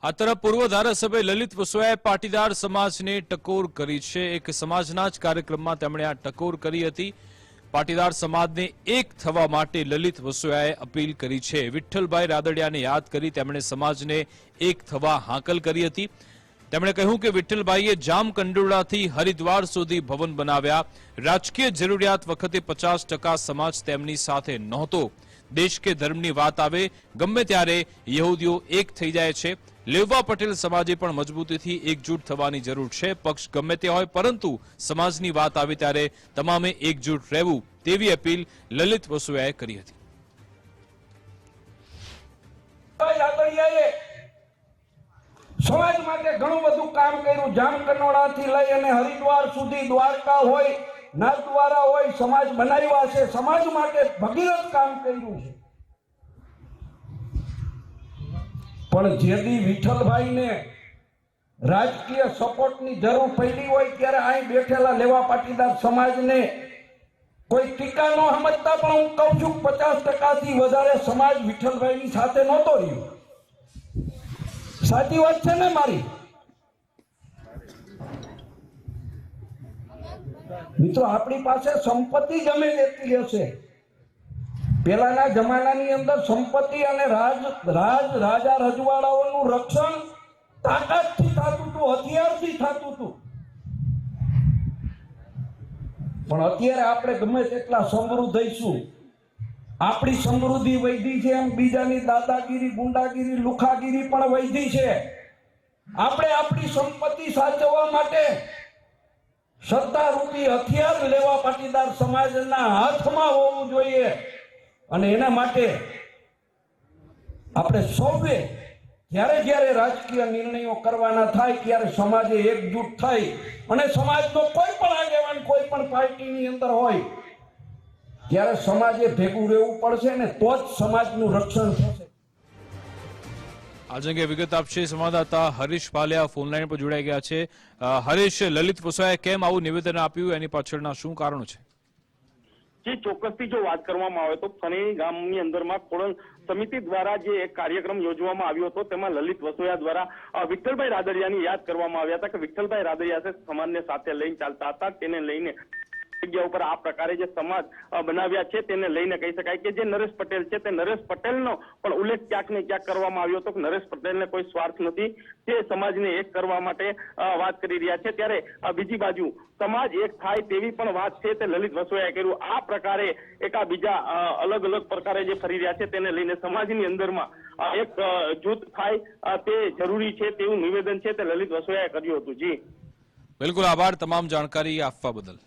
આ તરફ પૂર્વ ધારાસભ્ય લલિત વસોયાએ પાટીદાર સમાજને ટકોર કરી છે। એક સમાજના જ કાર્યક્રમમાં તેમણે આ ટકોર કરી હતી। પાટીદાર સમાજને એક થવા માટે લલિત વસોયાએ અપીલ કરી છે। વિઠ્ઠલભાઈ રાદડિયાને યાદ કરી તેમણે સમાજને એક થવા હાકલ કરી હતી। તેમણે કહ્યું કે વિઠ્ઠલભાઈએ જામકંડોળાથી હરિદ્વાર સુધી ભવન બનાવ્યા। રાજકીય જરૂરિયાત વખતે 50% સમાજ તેમની સાથે નહોતો। દેશ કે ધર્મની વાત આવે ગમે ત્યારે યહૂદીઓ એક થઈ જાય છે। લેવા પટેલ સમાજે પણ મજબૂતીથી એકજૂટ થવાની જરૂર છે। પક્ષ ગમે તે હોય પરંતુ સમાજની વાત આવે ત્યારે તમામે એકજૂટ રહેવું તેવી અપીલ લલિત વસોયાએ કરી હતી। સમાજ માટે ઘણું બધું કામ કર્યું। જામકંડોળાથી લઈ અને હરિદ્વાર સુધી, દ્વારકા હોય, નાથદ્વારા હોય, સમાજ બનાવ્યા છે। સમાજ માટે ભગીરથ કામ કર્યું છે। પણ જેદી વિઠ્ઠલભાઈને રાજકીય સપોર્ટની જરૂર પડી હોય ત્યારે અહીં બેઠેલા લેવા પાટીદાર સમાજને કોઈ ટીકા ન સમજતા, પણ હું કહું છું 50% થી વધારે સમાજ વિઠ્ઠલભાઈની સાથે નહોતો રહ્યો। સાચી વાત છે ને મારી? મિત્રો, આપણી પાસે સંપત્તિ ગમે તેટલી હશે, પહેલાના જમાનાની અંદર સંપત્તિ અને રાજા રજવાડાઓનું રક્ષણ તાકાતથી થતું હતું, હથિયારથી થતું હતું। પણ અત્યારે આપણે ગમે તેટલા સમૃદ્ધ થઈશું, આપણી સમૃદ્ધિ વૈધી છે એમ બીજાની દાદાગીરી, ગુંડાગીરી, લુખાગીરી પણ વૈધી છે। આપણે આપણી સંપત્તિ સાચવવા માટે સત્તારૂપી હથિયાર લેવા પાટીદાર સમાજના હાથમાં હોવું જોઈએ। અને એના માટે આપણે સૌએ જ્યારે જ્યારે રાજકીય નિર્ણયો કરવાના થાય ત્યારે સમાજે એકજૂટ થઈ અને સમાજનો કોઈ પણ આગેવાન કોઈ પણ પાર્ટીની અંદર હોય ત્યારે સમાજે ભેગું રહેવું પડશે ને તો જ સમાજનું રક્ષણ થશે। आज अंगे विगत आपसे संवाददाता हरीश पालिया फोनलाइन पर जोड़ाई गया है। हरीश, ललित वसोयाए केम आवुं निवेदन आप्युं, एनी पाछळना शुं कारणो छे? જે ચોક્કસથી જો વાત કરવામાં આવે તો ફણી ગામની અંદરમાં ખોડલ સમિતિ દ્વારા જે એક કાર્યક્રમ યોજવામાં આવ્યો હતો તેમાં લલિત વસોયા દ્વારા વિઠ્ઠલભાઈ રાદડિયાની યાદ કરવામાં આવ્યા હતા કે વિઠ્ઠલભાઈ રાદડિયા સમાજને સાથે લઈને ચાલતા હતા। તેને લઈને જગ્યા ઉપર આ પ્રકારે જે સમાજ બનાવ્યા છે તેને લઈને કહી શકાય કે જે નરેશ પટેલ છે તે નરેશ પટેલનો પણ ઉલ્લેખ ક્યાંક ને ક્યાંક કરવામાં આવ્યો હતો કે નરેશ પટેલને કોઈ સ્વાર્થ નથી, તે સમાજને એક કરવા માટે વાત કરી રહ્યા છે। ત્યારે બીજી બાજુ સમાજ એક થાય તેવી પણ વાત છે તે લલિત વસોયાએ કર્યું। આ પ્રકારે એક આ બીજા અલગ અલગ પ્રકારે જે ફરી રહ્યા છે તેને લઈને સમાજની અંદરમાં એક જૂથ થાય તે જરૂરી છે તેવું નિવેદન છે તે લલિત વસોયાએ કર્યું હતું। જી બિલકુલ, આભાર તમામ જાણકારી આપવા બદલ।